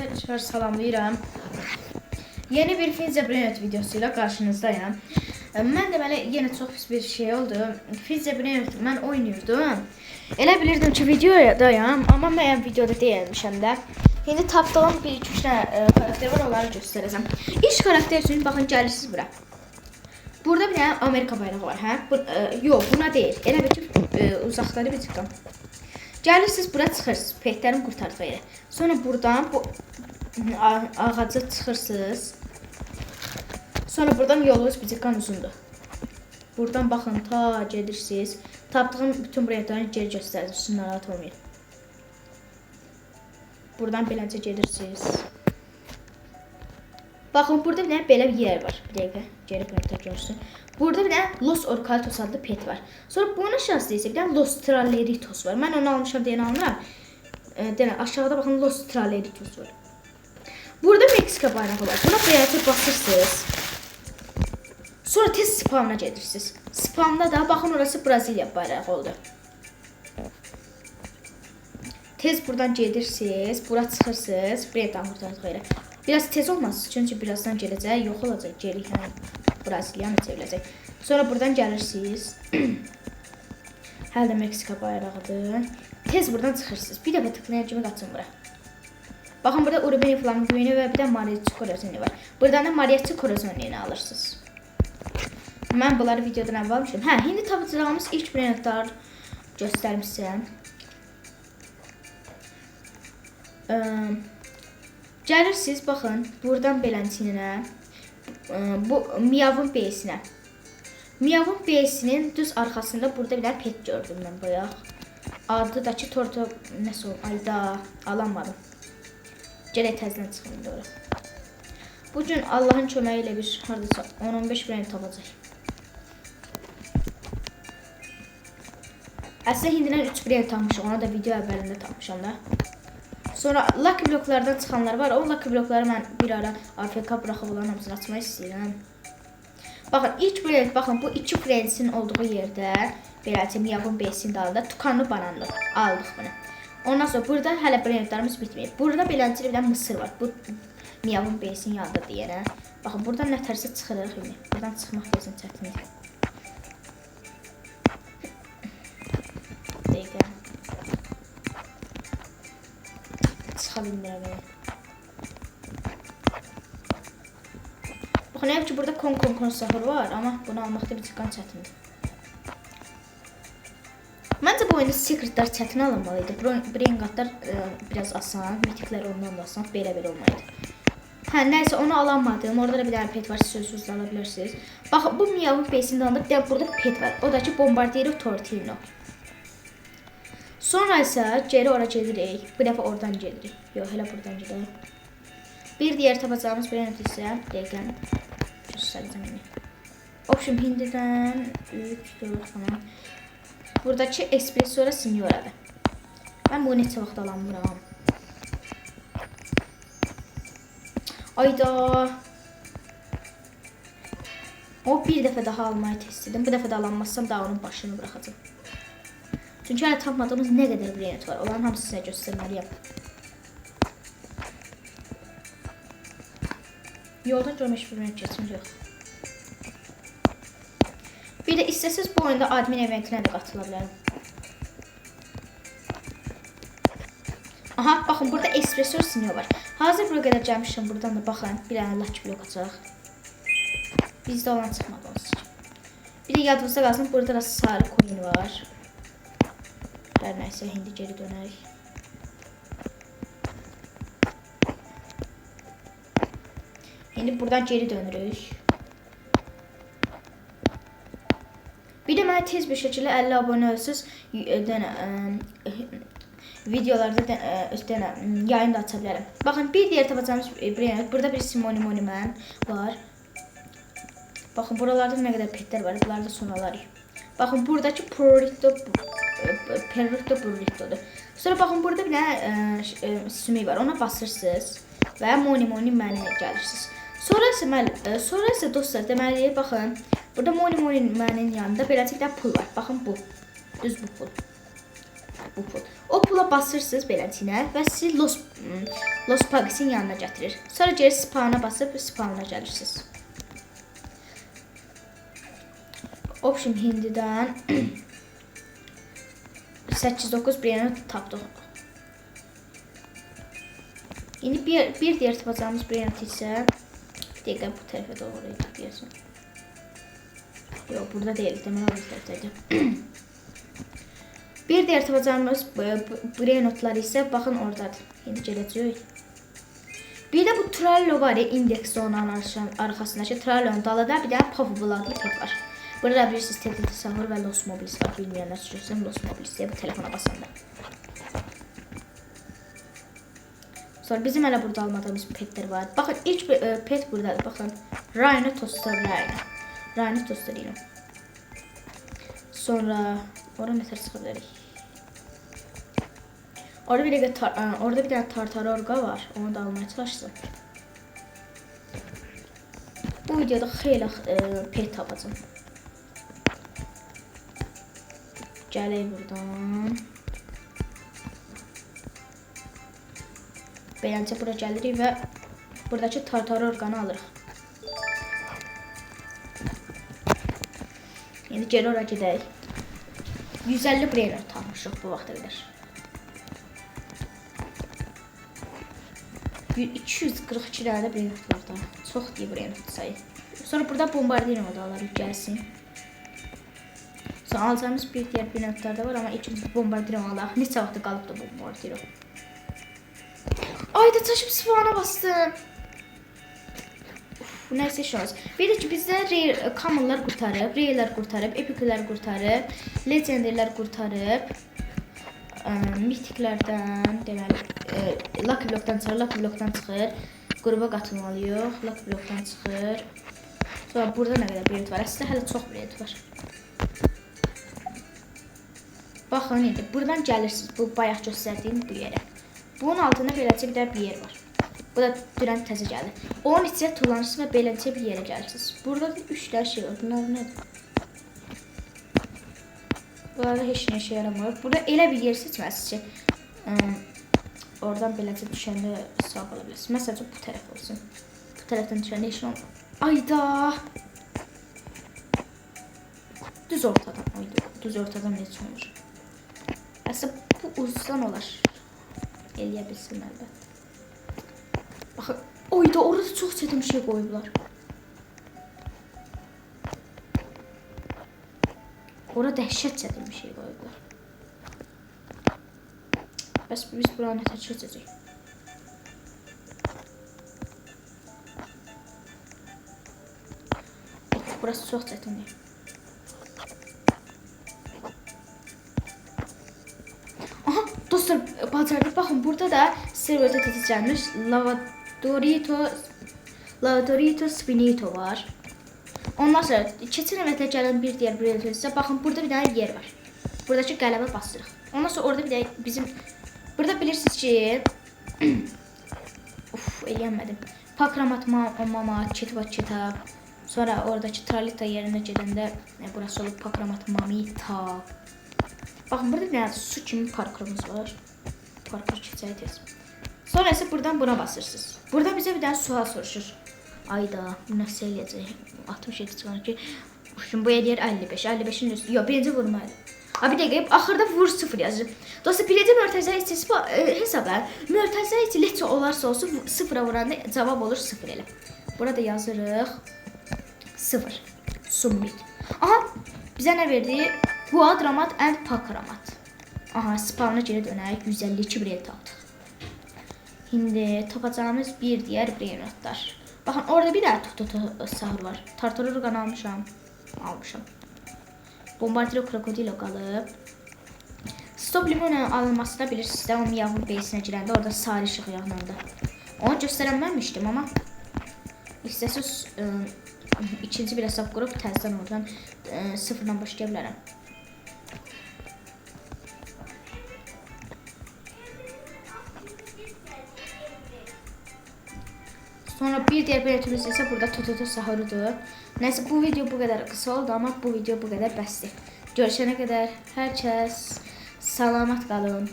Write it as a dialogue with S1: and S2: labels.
S1: Arkadaşlar salamlayıram. Yeni bir Finze Brennert videosuyla karşınızdayım. Mən deməli yenə çox pis bir şey oldu. Finze Brennert mən oynayırdım. Elə bilirdim ki videodayım, amma mən videoda deyilmişəm də. İndi tapdığım bir iki üç dənə karakter var, onları göstərəcəm. İlk karakter üçün baxın gəlirsiniz bura. Burada bir dənə Amerika bayrağı var, hə? Yox, buna deyil. Elə bir ki uzaqları bir çıxım. Gəlirsiniz bura çıxırsınız, petlərin qurtardığı yerə. Sonra buradan bu ağaca çıxırsınız. Sonra buradan yolunuz bir uzundur. Buradan baxın ta gedirsiniz. Tapdığım bütün brendlərini geri göstərəcəm, siz narahat olmayın. Buradan beləcə gedirsiniz. Baxın burada bir dənə belə bir yer var. Bir dəqiqə geri brendlər görsün. Burada bir dənə Los Orcalitos adlı pet var. Sonra bunun aşağısında isə bir dənə Los Tralleritos var. Mən onu almışam deyən almıram. Aşağıda baxın Los Tralleritos var. Burada Meksika bayrağı var. Buna beyazı basırsınız. Sonra tez spamına gedirsiniz. Spamda da baxın orası Braziliya bayrağı oldu. Tez buradan gedirsiniz. Bura çıxırsınız. Breydən qurtardığı yerə. Biraz tez olmaz. Çünki birazdan gələcək. Yox olacaq. Geri Braziliyanı çevriləcək. Sonra buradan gəlirsiniz. Hələ də Meksika bayrağıdır. Tez buradan çıxırsınız. Bir dəfə tıklayan kimi qaçın bura. Baxın burada Urubeni Flamingini və bir də Mariachi Corazoni var. Buradan da Mariachi Corazoni'ni alırsınız. Mən bunları videodan əvvəl almışım. Hə, indi tapacağımız ilk brendlər göstərmişəm. Gəlirsiniz, baxın, buradan belənciyinə, bu Miyavın beyisinə. Miyavın beyisinin düz arxasında burada bir dənə pet gördüm mən bayaq. Adı da ki, Torto, nəsə o, ayda, alamadım. Gələk təzdən çıxım indi ora. Bugün Allahın köməyi ilə bir, haradasa 10-15 brend tapacaq. Əslində hindidən 3 brend tapmışam, ona da video əvvəlində tapmışam da. Sonra Lucky bloklardan çıxanlar var. O Lucky blokları mən bir ara AFK buraxıb olan hamısını açmaq istəyirəm. Baxın, ilk brend, baxın, bu iki brendin olduğu yerdə beləcə Miyavın beysinin dalında tukanlı bananlı aldıq bunu. Ondan sonra burada hələ brendlərimiz bitməyib. Burada beləncə bir mısır var. Bu Miyavın beysinin yanında deyərəm. Baxın, buradan nətərsə çıxırıq indi. Buradan çıxmaq bezin çətindir. Dəqiqə. Çıxa bilmirəm elə. Baxın, elə ki, burada kon sahur var, amma bunu almaqda bir çıxan çətindir. Məncə bu oyunda secretlər çətin alınmalıydı. Brengardlar biraz asan, mitiklər ondan da asan, belə olmalıydı. Hə, nəysə onu alamadım. Orada da bir dənə pet var, sözsüz ala bilərsiniz. Baxın, bu Miyavın beysinin dalında bir dənə burada pet var. O da ki, Bombardiero Tortino. Sonra isə geri ora gedirik. Bu dəfə oradan gedirik. Yox, elə buradan gedirik. Bir diğer tapacağımız brend isə dəqiqən göstərəcəm indi. Option hindidən 3, 4 falan. Buradakı Espresso Signora'dır. Mən bunu neçə vaxt alamıram. Ayda. O bir dəfə daha almayı test edim. Bu dəfə də alanmazsam daha onun başını bıraxacağım. Çünki hələ tapmadığımız nə qədər brend var. Onların hamısı sizə göstərməliyəm. Yoldan görmüş bir brend keçim yox. Bir də istəsiz bu oyunda admin eventinə də qatıla bilərəm. Aha, baxın, burada Espresso Signor var. Hazır buraya qədər gəlmişəm, buradan da baxın, bir dənə Lucky blok açaraq. Bizdə olan çıxmadı onun için. Bir də yadınızda qalsın, burada da sarı coin var. Hər nəysə, indi geri dönək. İndi buradan geri dönürük. Bir də mənə tez bir şəkildə 50 abunə olsuz videolarda yayın da aça bilərəm. Baxın, bir diğer tapacağımız brend, burada bir Simoni mən var. Baxın, buralarda nə qədər petlər var, bunları da sonra alarıq. Baxın, buradakı Perrito Burrito'dur. Sonra baxın, burada bir dənə sümük var, ona basırsınız və Moni mənə gəlirsiniz. Sonra isə dostlar, deməli, baxın, burada Moni mənin yanında beləcə bir pul var. Baxın, bu. Düz bu pul. bu pul. O pula basırsınız beləsinə və sizi Los Pagas'in yanına gətirir. Sonra geri spawn'a basıb spawn'a gəlirsiniz. Option hindidən 8-9 brainrot tapdıq. İndi bir diğer tapacağımız brainrot isə bir dəqiqə bu tərəfə doğru tapıyorsun. Yox, burada deyil, demək o tərəfdədir. Bir diğer tapacağımız brainrotlar isə baxın oradadır. İndi gələcək. Bir də bu Trello var ya, indeks zonanın arxasındakı Trello'nun dalında bir də Puffable adlı pet var. Burada bilirsiniz TTT Sahur və Los Mobilis var. Bilməyənlər sürürsəm Los Mobilis deyə bu telefona basanda. Sonra bizim hələ burada almadığımız petler var. Baxın ilk pet buradadır. Baxın Rhino Toaster Rhino. Rhino Toaster Rhino. Sonra orada nə tər çıxa bilərik? Orada bir dənə Tartarorga var. Onu da almaya çalışsın. Bu videoda xeyli pet tapacağım. Gələk buradan. Beləncə bura gəlirik və buradakı Tartarorganı alırıq. İndi geri ora gedək. 150 brainrot tapmışıq bu vaxta qədər. 242 dənə də brainrot var da. Çox deyib brainrot sayı. Sonra burada bombardino da alarıq gəlsin. Sonra alacağımız bir diğer brainrotlar da var ama ilk bombardino alaq. Neçə vaxtı qalıb da bombardino. Ay da taşıp spawn'a bastım. Neyse şans. Bir de ki bizdə Camel'lar qurtarıb, Ray'lər qurtarıb, Epic'lər qurtarıb, Legendary'lər qurtarıb, Mythic'lərdən, deməli, Lucky Block'dan çıxır, Lucky Block'dan çıxır, qruba qatılmalıyıq, Lucky Block'dan çıxır. Sonra burada nə qədər brainrot var? Əslində hələ çox brainrot var. Baxın indi, buradan gəlirsiniz bu bayaq göstərdiyim bu yerə. Bunun altında beləncə bir də bir yer var. Bu da dünən təzə gəldi. Onun içində tullanırsınız və beləncə bir yerə gəlirsiniz. Burada 3 dənə şey var. Bunlar nədir? Bunlarda heç nə işə yaramır. Burada elə bir yer seçməlisiniz ki, oradan beləncə düşəndə sağ ola bilirsiniz. Məsələn, bu tərəf olsun. Bu tərəfdən düşəndə heç nə olmur. Ayda! Düz ortadan. Düz ortadan necə olur? Əslində bu uzdan olar. Eləyə bilsin əlbət. Baxın, oyda orada çox çətin bir şey qoyublar. Orada dəhşət çətin bir şey qoyublar. Bəs biz buranı nətə keçəcək? Burası çox çətindir. Dostlar, bacardık. Baxın, burada da serverdə təzəcəlmiş Lavadorito Spinito var. Ondan sonra keçən əvvəldə gələn bir diğer brainrot isə baxın, burada bir dənə yer var. Buradakı qələbə basırıq. Ondan sonra orada bir də bizim burada bilirsiniz ki eləyənmədim. Pakramat mama, çita. Sonra oradakı Tralita yerinə gedəndə burası olub Pakramat mamita. Baxın, burada bir dənə su kimi parkurumuz var. Parkur keçəcəyik. Sonra isə buradan buna basırsınız. Burada bizə bir dənə sual soruşur. Ayda, bu nəsə eləyəcək? 67 çıxan ki, bu eləyər 55. 55'in üstü. Yox, birinci vurmaydı. Bir dəqiqə, axırda vur 0 yazır. Dostlar, birinci mörtəzə içisi hesablar. Mörtəzə içi neçə olarsa olsun 0'a vuranda cavab olur 0 elə. Burada yazırıq 0. Submit. Aha, bizə nə verdi? Quadramat and Pakramat. Aha, spawn'a geri dönək. 152 brainrot tapdıq. İndi tapacağımız bir diğer brainrotlar. Baxın, orada bir dənə sahur var. Tartarorgan almışam. Bombardiro krokodilo qalıb. Stop limonun alınmasına bilirsiniz də, o Miyavun beysinə girəndə orada sarı işıq yanında. Onu göstərənməmişdim, amma istəsiz ikinci bir hesab qurub təzədən oradan sıfırdan başlaya bilərəm. Sonra bir diğer brainrotimiz ise burada Tototo Sahurudur. Neyse, bu video bu kadar kısa oldu ama bu video bu kadar bəsdir. Görüşene kadar hər kəs Salamat qalın.